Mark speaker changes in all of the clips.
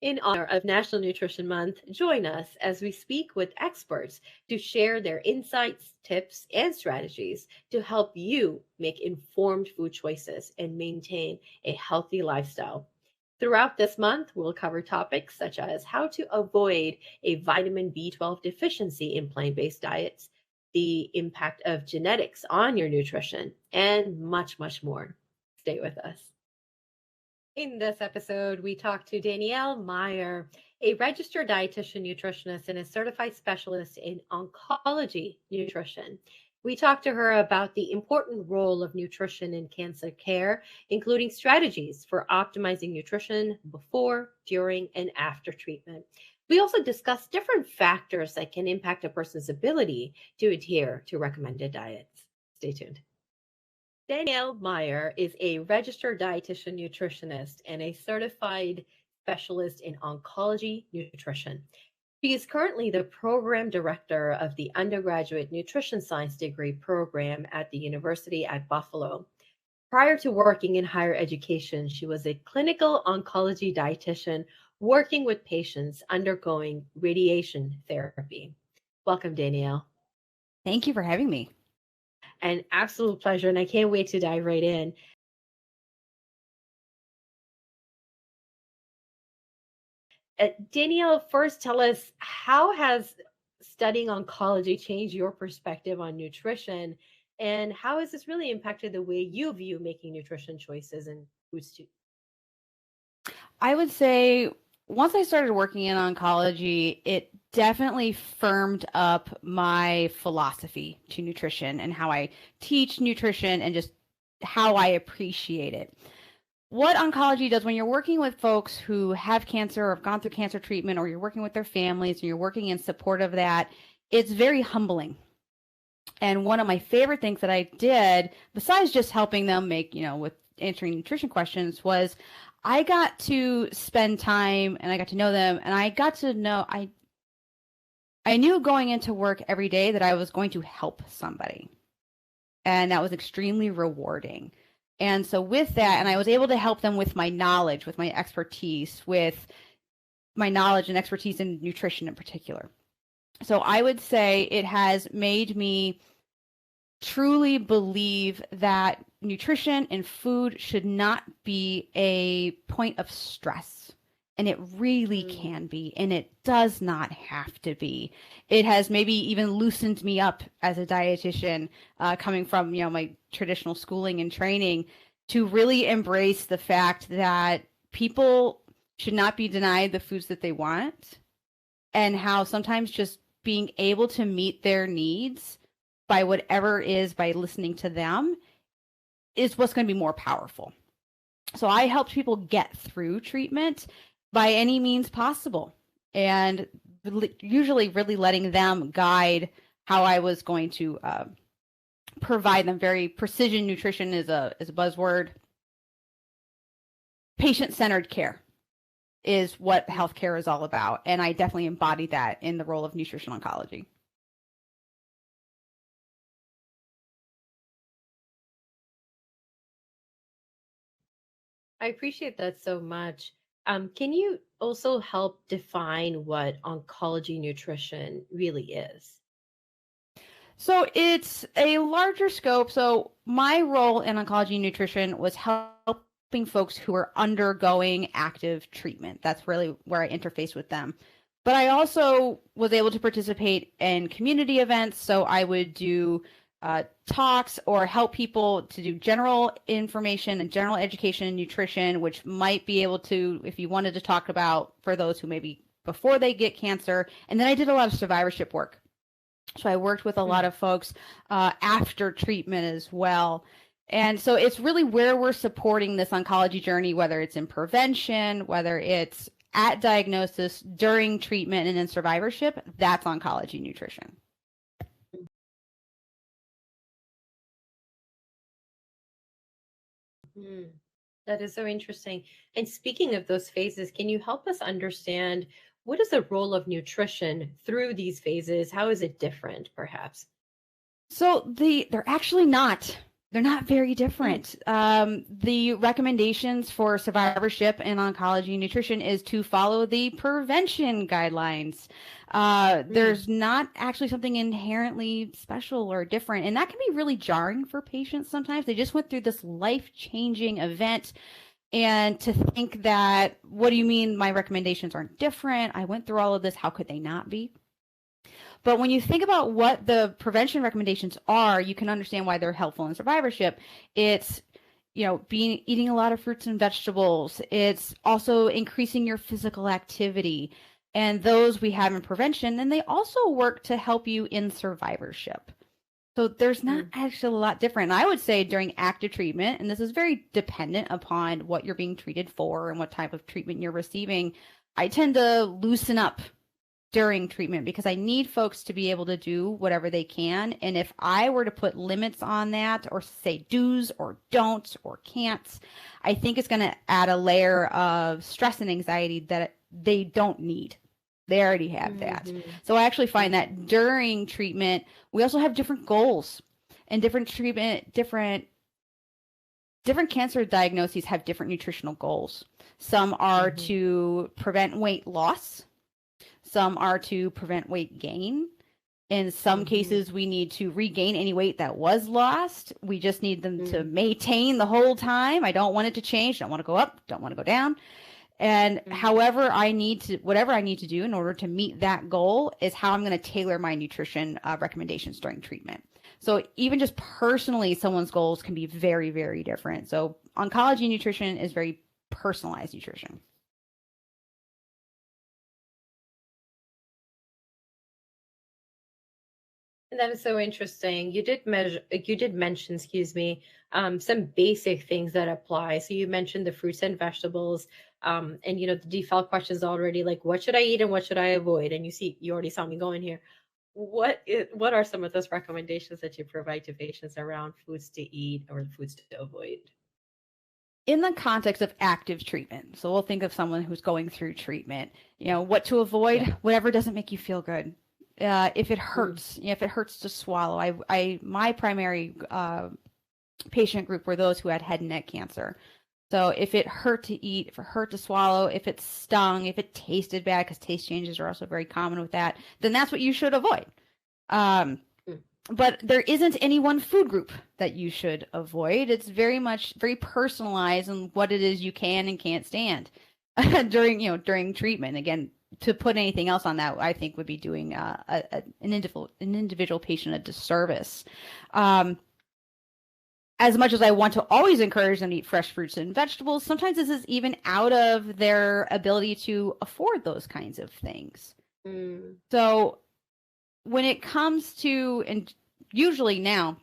Speaker 1: In honor of National Nutrition Month, join us as we speak with experts to share their insights, tips, and strategies to help you make informed food choices and maintain a healthy lifestyle. Throughout this month, we'll cover topics such as how to avoid a vitamin B12 deficiency in plant based diets, the impact of genetics on your nutrition, and much, much more. Stay with us. In this episode, we talked to Danielle Meyer, a registered dietitian nutritionist and a certified specialist in oncology nutrition. We talked to her about the important role of nutrition in cancer care, including strategies for optimizing nutrition before, during, and after treatment. We also discussed different factors that can impact a person's ability to adhere to recommended diets. Stay tuned. Danielle Meyer is a registered dietitian nutritionist and a certified specialist in oncology nutrition. She is currently the program director of the undergraduate nutrition science degree program at the University at Buffalo. Prior to working in higher education, she was a clinical oncology dietitian working with patients undergoing radiation therapy. Welcome, Danielle.
Speaker 2: Thank you for having me.
Speaker 1: An absolute pleasure, and I can't wait to dive right in. Danielle, first tell us, how has studying oncology changed your perspective on nutrition, and how has this really impacted the way you view making nutrition choices and foods too?
Speaker 2: I would say once I started working in oncology, it definitely firmed up my philosophy to nutrition and how I teach nutrition and just how I appreciate it. What oncology does when you're working with folks who have cancer or have gone through cancer treatment, or you're working with their families and you're working in support of that, it's very humbling. And one of my favorite things that I did, besides just helping them make, with answering nutrition questions, was I got to spend time and I got to know them, and I got to know, I knew going into work every day that I was going to help somebody. And that was extremely rewarding. And so with that, and I was able to help them with my knowledge, with my expertise, with my knowledge and expertise in nutrition in particular. So I would say it has made me truly believe that nutrition and food should not be a point of stress. And it really can be, and it does not have to be. It has maybe even loosened me up as a dietitian, coming from, my traditional schooling and training, to really embrace the fact that people should not be denied the foods that they want, and how sometimes just being able to meet their needs by whatever is, by listening to them, is what's going to be more powerful. So I helped people get through treatment by any means possible, and usually really letting them guide how I was going to provide them. Very precision nutrition is a buzzword. Patient-centered care is what healthcare is all about, and I definitely embody that in the role of nutrition oncology.
Speaker 1: I appreciate that so much. Can you also help define what oncology nutrition really is?
Speaker 2: So it's a larger scope. So my role in oncology nutrition was helping folks who are undergoing active treatment. That's really where I interface with them. But I also was able to participate in community events. So I would do talks or help people to do general information and general education in nutrition, which might be able to, if you wanted to talk about for those who maybe before they get cancer. And then I did a lot of survivorship work. So I worked with a lot of folks after treatment as well. And so it's really where we're supporting this oncology journey, whether it's in prevention, whether it's at diagnosis, during treatment, and in survivorship. That's oncology nutrition.
Speaker 1: That is so interesting. And speaking of those phases, can you help us understand what is the role of nutrition through these phases? How is it different, perhaps?
Speaker 2: So they're actually not They're not very different. The recommendations for survivorship in oncology and nutrition is to follow the prevention guidelines. There's not actually something inherently special or different, and that can be really jarring for patients sometimes. They just went through this life-changing event, and to think that, what do you mean my recommendations aren't different? I went through all of this. How could they not be? But when you think about what the prevention recommendations are, you can understand why they're helpful in survivorship. It's, eating a lot of fruits and vegetables. It's also increasing your physical activity. And those we have in prevention, and they also work to help you in survivorship. So there's not actually a lot different. And I would say during active treatment, and this is very dependent upon what you're being treated for and what type of treatment you're receiving, I tend to loosen up during treatment because I need folks to be able to do whatever they can. And if I were to put limits on that, or say do's or don'ts or can'ts, I think it's going to add a layer of stress and anxiety that they don't need. They already have that. So I actually find that during treatment, we also have different goals, and different cancer diagnoses have different nutritional goals. Some are to prevent weight loss. Some are to prevent weight gain. In some cases, we need to regain any weight that was lost. We just need them to maintain the whole time. I don't want it to change. Don't want to go up. Don't want to go down. And whatever I need to do in order to meet that goal is how I'm going to tailor my nutrition recommendations during treatment. So even just personally, someone's goals can be very, very different. So oncology and nutrition is very personalized nutrition.
Speaker 1: And that is so interesting. You did mention, some basic things that apply. So you mentioned the fruits and vegetables, and the default questions already, like what should I eat and what should I avoid? And you already saw me going here. What are some of those recommendations that you provide to patients around foods to eat or foods to avoid?
Speaker 2: In the context of active treatment, so we'll think of someone who's going through treatment, what to avoid, whatever doesn't make you feel good. If it hurts, if it hurts to swallow, my primary patient group were those who had head and neck cancer. So if it hurt to eat, if it hurt to swallow, if it stung, if it tasted bad, because taste changes are also very common with that, then that's what you should avoid. But there isn't any one food group that you should avoid. It's very personalized on what it is you can and can't stand during treatment. Again, to put anything else on that, I think would be doing an individual patient a disservice. As much as I want to always encourage them to eat fresh fruits and vegetables, sometimes this is even out of their ability to afford those kinds of things. So when it comes to, and usually now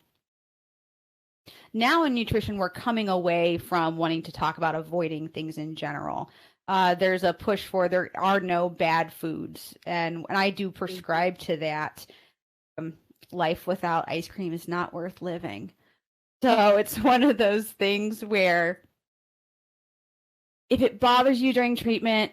Speaker 2: in nutrition, we're coming away from wanting to talk about avoiding things in general. There's a push for there are no bad foods. And I do prescribe to that. Life without ice cream is not worth living. So it's one of those things where if it bothers you during treatment,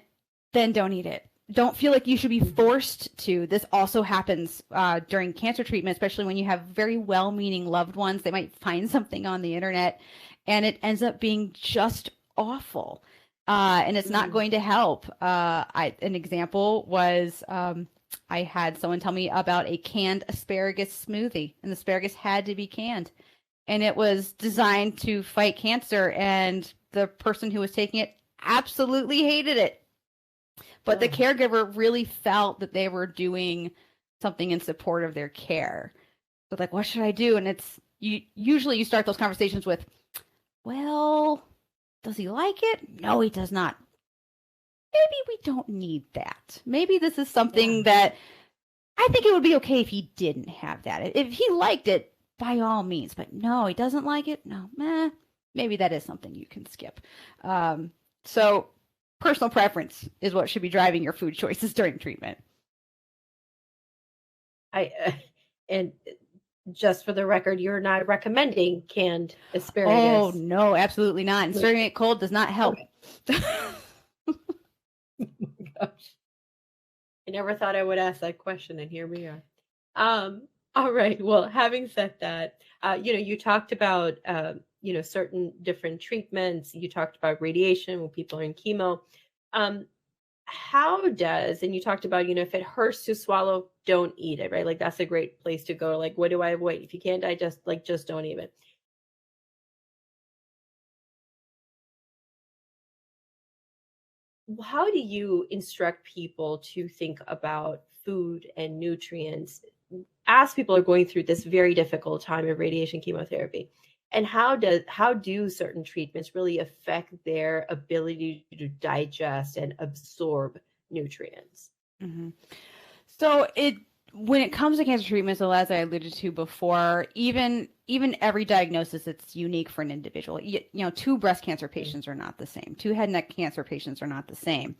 Speaker 2: then don't eat it. Don't feel like you should be forced to. This also happens during cancer treatment, especially when you have very well-meaning loved ones. They might find something on the internet and it ends up being just awful. And it's not going to help. An example was I had someone tell me about a canned asparagus smoothie, and the asparagus had to be canned. And it was designed to fight cancer, and the person who was taking it absolutely hated it. But the caregiver really felt that they were doing something in support of their care. So like, what should I do? And usually you start those conversations with, well, does he like it? No, he does not. Maybe we don't need that. Maybe this is something that I think it would be okay if he didn't have that. If he liked it, by all means. But no, he doesn't like it. No, maybe that is something you can skip. So personal preference is what should be driving your food choices during treatment.
Speaker 1: And just for the record, you're not recommending canned asparagus.
Speaker 2: Oh, no, absolutely not. And serving it cold does not help.
Speaker 1: Okay. Oh my gosh. I never thought I would ask that question, and here we are. All right. Well, having said that, you talked about, certain different treatments. You talked about radiation when people are in chemo. Um, how does, and you talked about, if it hurts to swallow, don't eat it, right? Like that's a great place to go. Like, what do I avoid? If you can't digest, like, just don't eat it. How do you instruct people to think about food and nutrients as people are going through this very difficult time of radiation chemotherapy? And how do certain treatments really affect their ability to digest and absorb nutrients?
Speaker 2: Mhm. So when it comes to cancer treatment, so as I alluded to before, even every diagnosis, it's unique for an individual. Two breast cancer patients are not the same. Two head and neck cancer patients are not the same.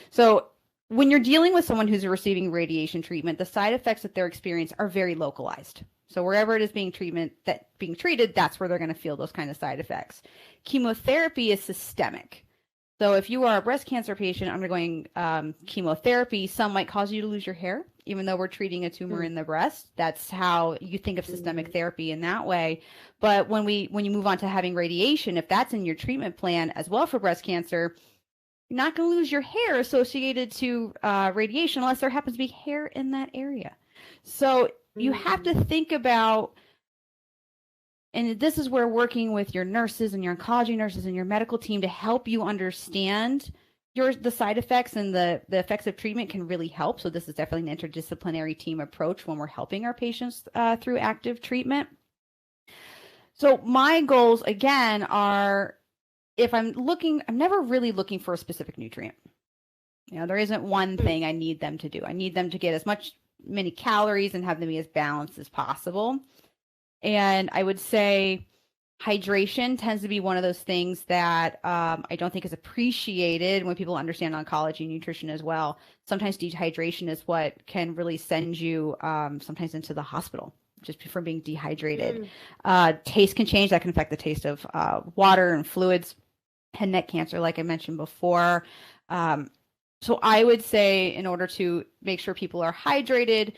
Speaker 2: So when you're dealing with someone who's receiving radiation treatment, the side effects that they're experiencing are very localized. So wherever it is being treated, that's where they're going to feel those kind of side effects. Chemotherapy is systemic. So if you are a breast cancer patient undergoing chemotherapy, some might cause you to lose your hair, even though we're treating a tumor in the breast. That's how you think of systemic therapy in that way. But when you move on to having radiation, if that's in your treatment plan as well for breast cancer, you're not going to lose your hair associated to radiation unless there happens to be hair in that area. So you have to think about, and this is where working with your nurses and your oncology nurses and your medical team to help you understand the side effects and the effects of treatment can really help. So this is definitely an interdisciplinary team approach when we're helping our patients through active treatment. So my goals, again, are I'm never really looking for a specific nutrient. There isn't one thing I need them to do. I need them to get many calories and have them be as balanced as possible. And I would say hydration tends to be one of those things that I don't think is appreciated when people understand oncology and nutrition as well. Sometimes dehydration is what can really send you sometimes into the hospital just from being dehydrated. Taste can change. That can affect the taste of water and fluids. Head and neck cancer, like I mentioned before. So I would say in order to make sure people are hydrated,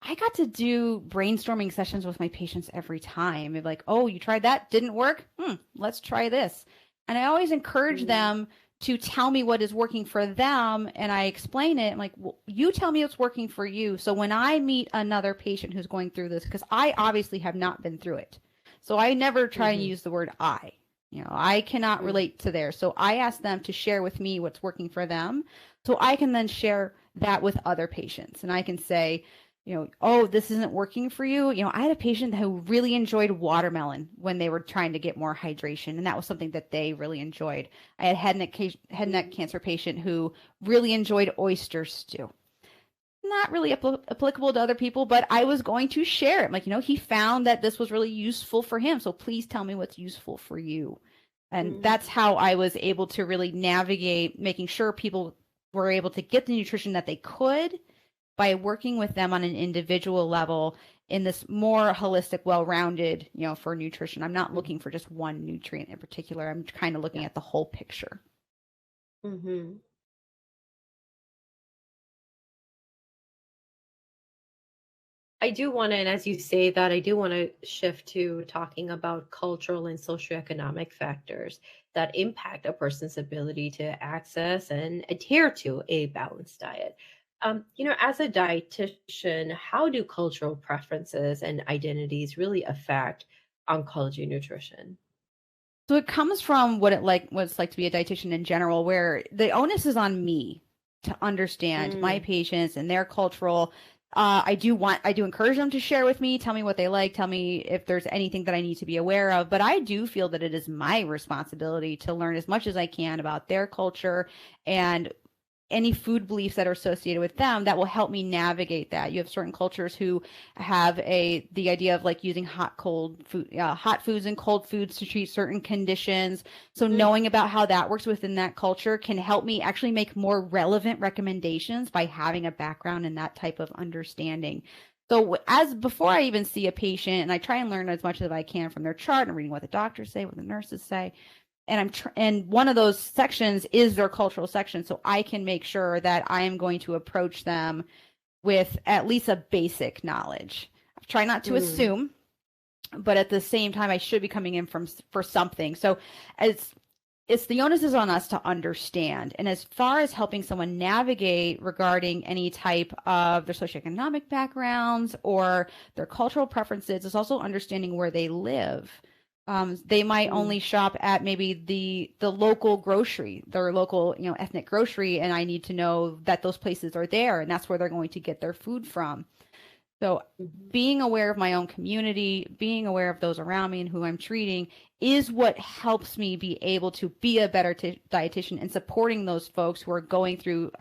Speaker 2: I got to do brainstorming sessions with my patients every time. They're like, oh, you tried that? Didn't work? Let's try this. And I always encourage them to tell me what is working for them. And I explain it. I'm like, well, you tell me what's working for you. So when I meet another patient who's going through this, because I obviously have not been through it. So I never try and use the word I. I cannot relate to theirs. So I ask them to share with me what's working for them. So I can then share that with other patients. And I can say, oh, this isn't working for you. I had a patient who really enjoyed watermelon when they were trying to get more hydration. And that was something that they really enjoyed. I had head and neck cancer patient who really enjoyed oyster stew. Not really applicable to other people, but I was going to share it. Like, he found that this was really useful for him. So please tell me what's useful for you. And that's how I was able to really navigate making sure people were able to get the nutrition that they could by working with them on an individual level in this more holistic, well-rounded, for nutrition. I'm not looking for just one nutrient in particular. I'm kind of looking at the whole picture.
Speaker 1: I do want to, and as you say that, I do want to shift to talking about cultural and socioeconomic factors that impact a person's ability to access and adhere to a balanced diet. As a dietitian, how do cultural preferences and identities really affect oncology nutrition?
Speaker 2: So it comes from what it's like to be a dietitian in general, where the onus is on me to understand my patients and their cultural. I do encourage them to share with me, tell me what they like, tell me if there's anything that I need to be aware of. But I do feel that it is my responsibility to learn as much as I can about their culture and any food beliefs that are associated with them that will help me navigate that. You have certain cultures who have the idea of like using hot foods and cold foods to treat certain conditions. So knowing about how that works within that culture can help me actually make more relevant recommendations by having a background in that type of understanding. So before I even see a patient, and I try and learn as much as I can from their chart and reading what the doctors say, what the nurses say. And one of those sections is their cultural section. So I can make sure that I am going to approach them with at least a basic knowledge. try not to assume, but at the same time, I should be coming in for something. So it's the onus is on us to understand. And as far as helping someone navigate regarding any type of their socioeconomic backgrounds or their cultural preferences, it's also understanding where they live. They might only shop at maybe the local grocery, their local, ethnic grocery, and I need to know that those places are there, and that's where they're going to get their food from. So being aware of my own community, being aware of those around me and who I'm treating is what helps me be able to be a better dietitian and supporting those folks who are going through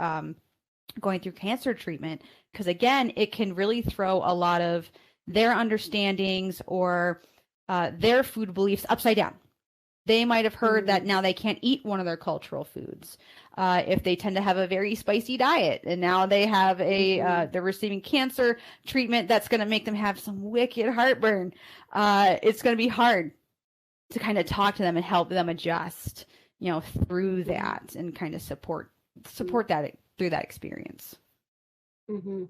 Speaker 2: cancer treatment. Because again, it can really throw a lot of their understandings or their food beliefs upside down. They might have heard that now they can't eat one of their cultural foods if they tend to have a very spicy diet, and now they have they're receiving cancer treatment that's going to make them have some wicked heartburn. It's going to be hard to kind of talk to them and help them adjust, through that and kind of support that through that experience.
Speaker 1: Mm-hmm.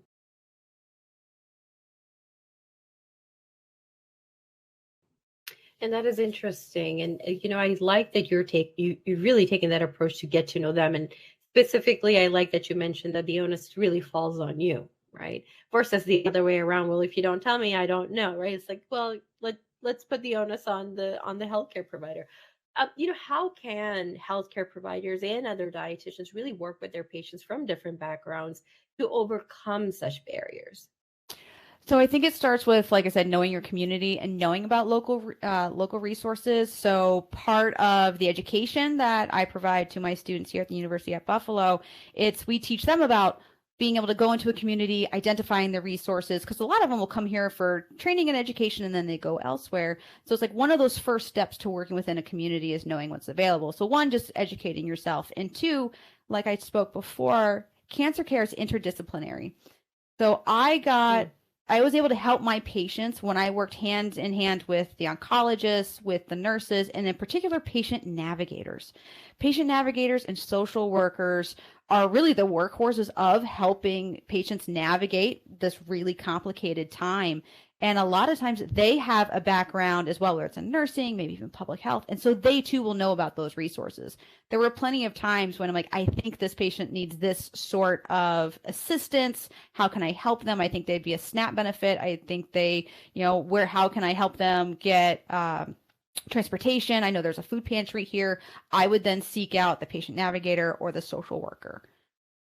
Speaker 1: And that is interesting. And, I like that you're really taking that approach to get to know them. And specifically, I like that you mentioned that the onus really falls on you, right? Versus the other way around. Well, if you don't tell me, I don't know, right? It's like, well, let's put the onus on the healthcare provider. How can healthcare providers and other dietitians really work with their patients from different backgrounds to overcome such barriers?
Speaker 2: So I think it starts with, like I said, knowing your community and knowing about local resources. So part of the education that I provide to my students here at the University at Buffalo, we teach them about being able to go into a community, identifying the resources, because a lot of them will come here for training and education and then they go elsewhere. So it's like one of those first steps to working within a community is knowing what's available. So one, just educating yourself. And two, like I spoke before, cancer care is interdisciplinary. So I was able to help my patients when I worked hand in hand with the oncologists, with the nurses, and in particular, patient navigators. Patient navigators and social workers are really the workhorses of helping patients navigate this really complicated time. And a lot of times they have a background as well, where it's in nursing, maybe even public health. And so they too will know about those resources. There were plenty of times when I'm like, I think this patient needs this sort of assistance. How can I help them? I think they'd be a SNAP benefit. I think how can I help them get transportation? I know there's a food pantry here. I would then seek out the patient navigator or the social worker.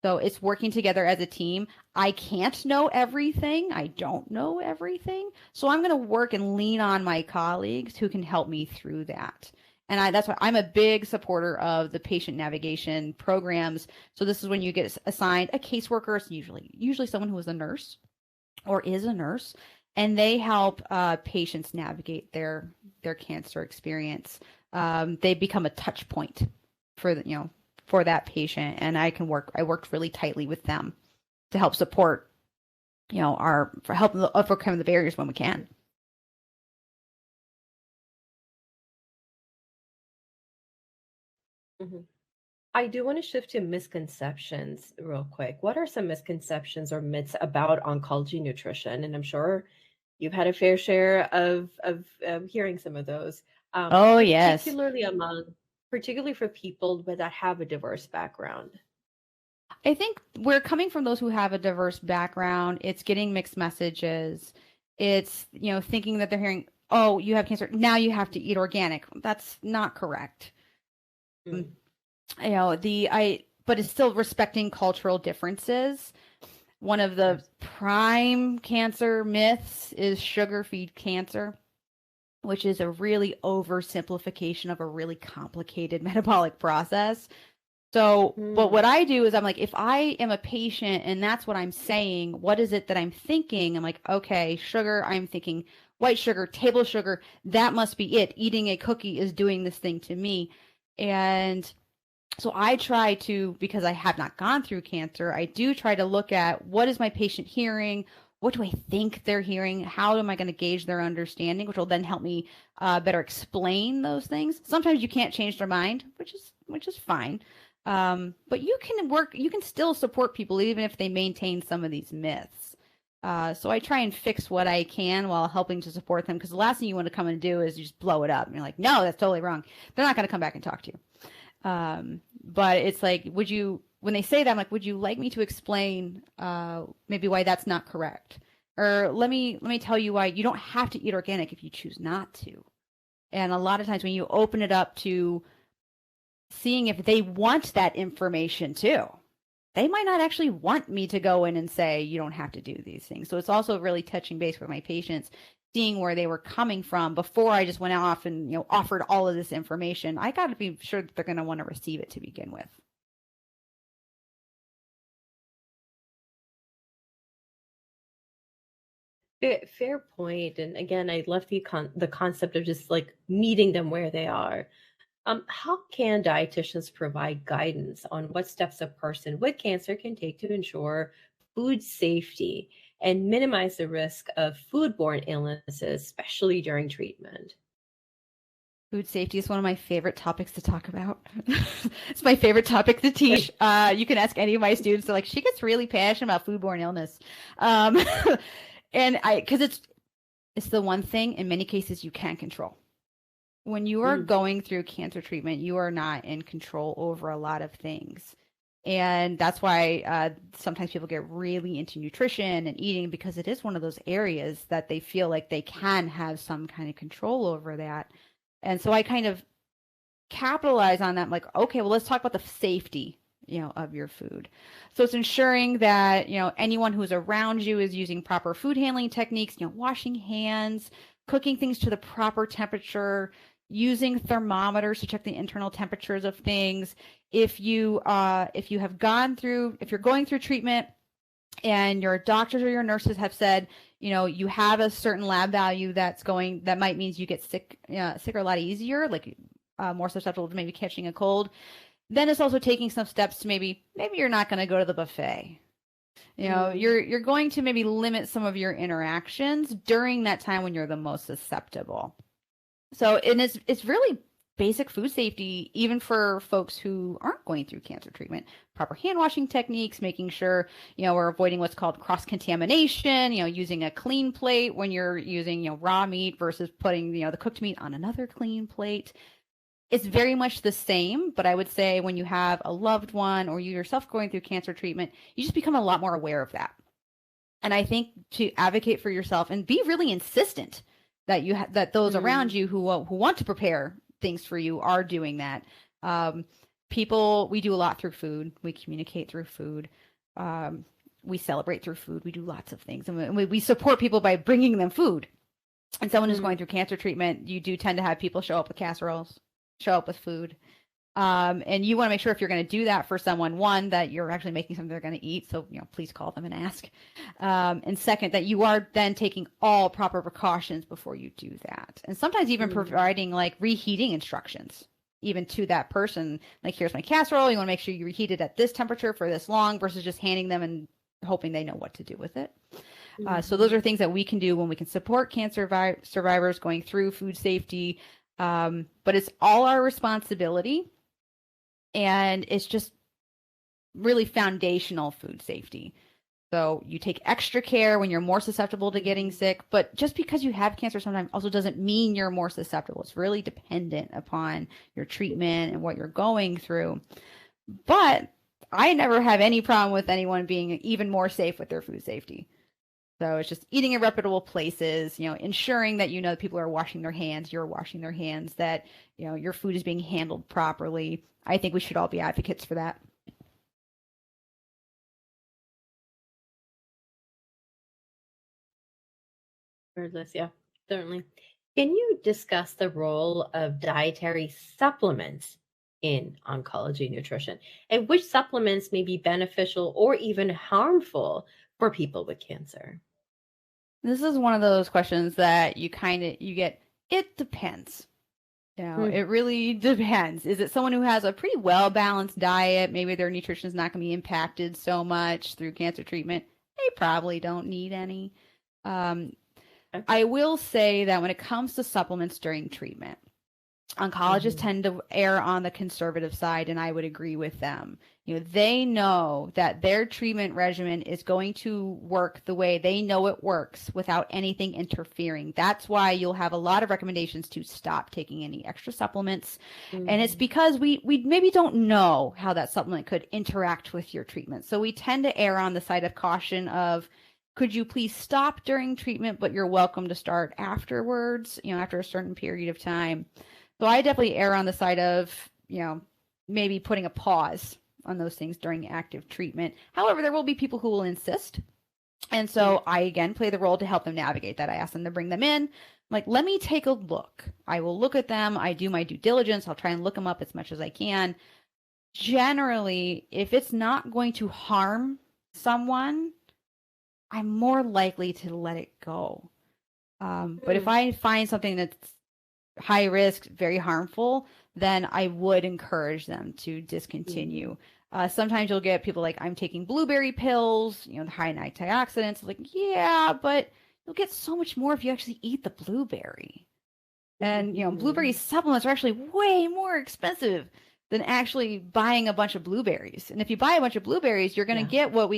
Speaker 2: So it's working together as a team. I can't know everything. I don't know everything. So I'm going to work and lean on my colleagues who can help me through that. And that's why I'm a big supporter of the patient navigation programs. So this is when you get assigned a caseworker. It's usually someone who is a nurse or is a nurse, and they help patients navigate their cancer experience. They become a touch point for that patient, and I worked really tightly with them to help support, for helping overcome the barriers when we can.
Speaker 1: Mm-hmm. I do want to shift to misconceptions real quick. What are some misconceptions or myths about oncology nutrition? And I'm sure you've had a fair share of hearing some of those.
Speaker 2: Oh, yes.
Speaker 1: Particularly for people that have a diverse background.
Speaker 2: I think we're coming from those who have a diverse background. It's getting mixed messages. It's, thinking that they're hearing, oh, you have cancer, now you have to eat organic. That's not correct. But it's still respecting cultural differences. One of the prime cancer myths is sugar feed cancer, which is a really oversimplification of a really complicated metabolic process. So, but what I do is I'm like, if I am a patient and that's what I'm saying, what is it that I'm thinking? I'm like, okay, sugar, I'm thinking white sugar, table sugar, that must be it. Eating a cookie is doing this thing to me. And so I try to, because I have not gone through cancer, I do try to look at what is my patient hearing? What do I think they're hearing? How am I going to gauge their understanding, which will then help me better explain those things. Sometimes you can't change their mind, which is fine. But you can still support people even if they maintain some of these myths. So I try and fix what I can while helping to support them, because the last thing you want to come and do is just blow it up. And you're like, no, that's totally wrong. They're not going to come back and talk to you. But it's like, when they say that, I'm like, would you like me to explain maybe why that's not correct? Or let me tell you why you don't have to eat organic if you choose not to. And a lot of times when you open it up to seeing if they want that information too, they might not actually want me to go in and say, you don't have to do these things. So it's also really touching base with my patients, seeing where they were coming from before I just went off and, offered all of this information. I got to be sure that they're going to want to receive it to begin with.
Speaker 1: Fair point. And again, I love the concept of just like meeting them where they are. How can dietitians provide guidance on what steps a person with cancer can take to ensure food safety and minimize the risk of foodborne illnesses, especially during treatment?
Speaker 2: Food safety is one of my favorite topics to talk about. It's my favorite topic to teach. You can ask any of my students. They're like, she gets really passionate about foodborne illness. And because it's the one thing in many cases you can't control. When you are going through cancer treatment, you are not in control over a lot of things. And that's why sometimes people get really into nutrition and eating, because it is one of those areas that they feel like they can have some kind of control over that. And so I kind of capitalize on that. I'm like, okay, well, let's talk about the safety, of your food. So it's ensuring that, anyone who's around you is using proper food handling techniques, washing hands, cooking things to the proper temperature, using thermometers to check the internal temperatures of things. If you're going through treatment and your doctors or your nurses have said, you have a certain lab value that might means you get sick a lot easier, like more susceptible to maybe catching a cold. Then it's also taking some steps to maybe you're not going to go to the buffet. You're going to maybe limit some of your interactions during that time when you're the most susceptible. So, and it's really basic food safety, even for folks who aren't going through cancer treatment. Proper hand washing techniques, making sure, we're avoiding what's called cross-contamination, using a clean plate when you're using, raw meat versus putting, the cooked meat on another clean plate. It's very much the same, but I would say when you have a loved one or you yourself going through cancer treatment, you just become a lot more aware of that. And I think to advocate for yourself and be really insistent that that those around you who want to prepare things for you are doing that. We do a lot through food. We communicate through food. We celebrate through food. We do lots of things, and we support people by bringing them food. And someone who's going through cancer treatment, you do tend to have people show up with casseroles, show up with food. And you want to make sure if you're going to do that for someone, one, that you're actually making something they're going to eat. So, please call them and ask. And second, that you are then taking all proper precautions before you do that. And sometimes even providing like reheating instructions, even to that person. Like, here's my casserole. You want to make sure you reheat it at this temperature for this long versus just handing them and hoping they know what to do with it. So those are things that we can do when we can support cancer survivors going through food safety. But it's all our responsibility. And it's just really foundational food safety. So you take extra care when you're more susceptible to getting sick, but just because you have cancer sometimes also doesn't mean you're more susceptible. It's really dependent upon your treatment and what you're going through. But I never have any problem with anyone being even more safe with their food safety. So it's just eating in reputable places, ensuring that that people are washing their hands, you're washing their hands, that your food is being handled properly. I think we should all be advocates for that.
Speaker 1: Regardless, yeah, certainly. Can you discuss the role of dietary supplements in oncology nutrition and which supplements may be beneficial or even harmful for people with cancer?
Speaker 2: This is one of those questions that you get, it depends. It really depends. Is it someone who has a pretty well-balanced diet? Maybe their nutrition is not going to be impacted so much through cancer treatment. They probably don't need any. I will say that when it comes to supplements during treatment, Oncologists tend to err on the conservative side, and I would agree with them. They know that their treatment regimen is going to work the way they know it works without anything interfering. That's why you'll have a lot of recommendations to stop taking any extra supplements. And it's because we maybe don't know how that supplement could interact with your treatment. So we tend to err on the side of caution of, could you please stop during treatment, but you're welcome to start afterwards, after a certain period of time. So I definitely err on the side of, maybe putting a pause on those things during active treatment. However, there will be people who will insist. And so I, again, play the role to help them navigate that. I ask them to bring them in. I'm like, let me take a look. I will look at them. I do my due diligence. I'll try and look them up as much as I can. Generally, if it's not going to harm someone, I'm more likely to let it go. But if I find something that's high risk, very harmful, then I would encourage them to discontinue. Sometimes you'll get people like, I'm taking blueberry pills, high in antioxidants. Like, yeah, but you'll get so much more if you actually eat the blueberry. And, blueberry supplements are actually way more expensive than actually buying a bunch of blueberries. And if you buy a bunch of blueberries, you're going to get what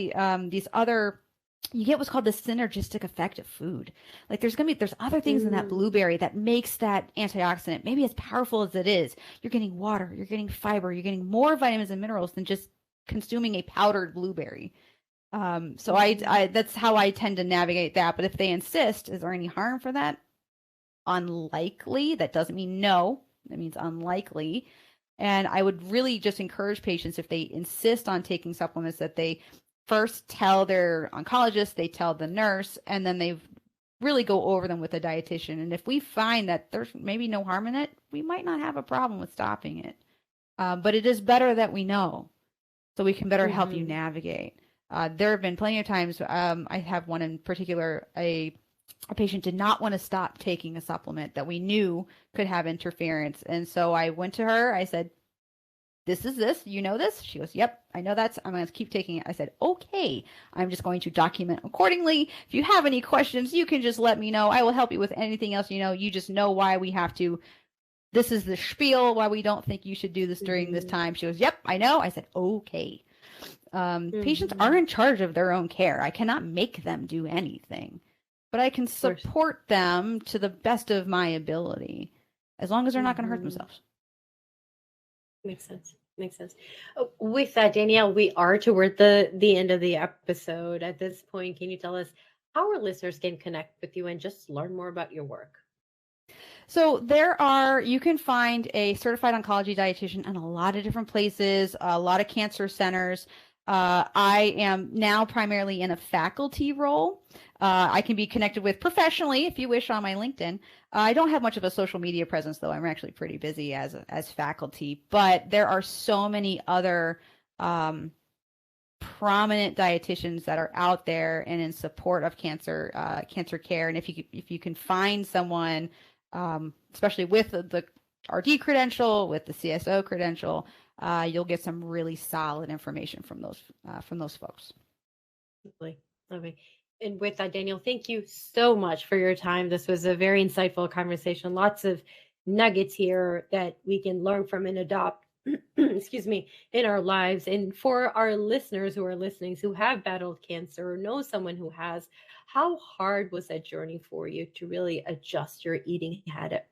Speaker 2: you get what's called the synergistic effect of food. Like there's other things in that blueberry that makes that antioxidant maybe as powerful as it is. You're getting water, you're getting fiber, you're getting more vitamins and minerals than just consuming a powdered blueberry. So I that's how I tend to navigate that. But if they insist, is there any harm for that? Unlikely. That doesn't mean no. That means unlikely. And I would really just encourage patients, if they insist on taking supplements, that they first tell their oncologist, they tell the nurse, and then they really go over them with a dietitian. And if we find that there's maybe no harm in it, we might not have a problem with stopping it. But it is better that we know, so we can better help you navigate. There have been plenty of times, I have one in particular, a patient did not want to stop taking a supplement that we knew could have interference. And so I went to her, I said, this is this, this? She goes, yep, I know I'm going to keep taking it. I said, okay, I'm just going to document accordingly. If you have any questions, you can just let me know. I will help you with anything else. You just know why we have to. This is the spiel, why we don't think you should do this during this time. She goes, yep, I know. I said, okay. Patients are in charge of their own care. I cannot make them do anything, but I can support them to the best of my ability, as long as they're not going to hurt themselves.
Speaker 1: Makes sense. With that, Danielle, we are toward the end of the episode. At this point, can you tell us how our listeners can connect with you and just learn more about your work?
Speaker 2: So you can find a certified oncology dietitian in a lot of different places, a lot of cancer centers. I am now primarily in a faculty role. I can be connected with professionally, if you wish, on my LinkedIn. I don't have much of a social media presence, though. I'm actually pretty busy as faculty. But there are so many other prominent dietitians that are out there and in support of cancer care. And if you can find someone, especially with the RD credential, with the CSO credential, you'll get some really solid information from those folks.
Speaker 1: Lovely. And with that, Danielle, thank you so much for your time. This was a very insightful conversation. Lots of nuggets here that we can learn from and adopt, in our lives. And for our listeners who are listening, who have battled cancer or know someone who has, how hard was that journey for you to really adjust your eating habit?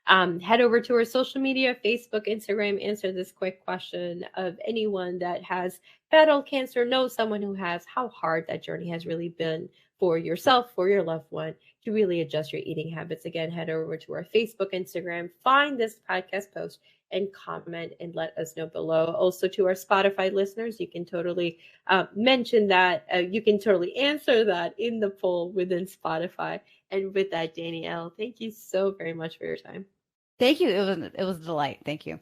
Speaker 1: Head over to our social media, Facebook, Instagram, answer this quick question of anyone that has battled cancer, knows someone who has, how hard that journey has really been for yourself, for your loved one, to really adjust your eating habits. Again, head over to our Facebook, Instagram, find this podcast post and comment and let us know below. Also, to our Spotify listeners, you can totally mention that. You can totally answer that in the poll within Spotify. And with that, Danielle, thank you so very much for your time.
Speaker 2: Thank you. It was a delight. Thank you.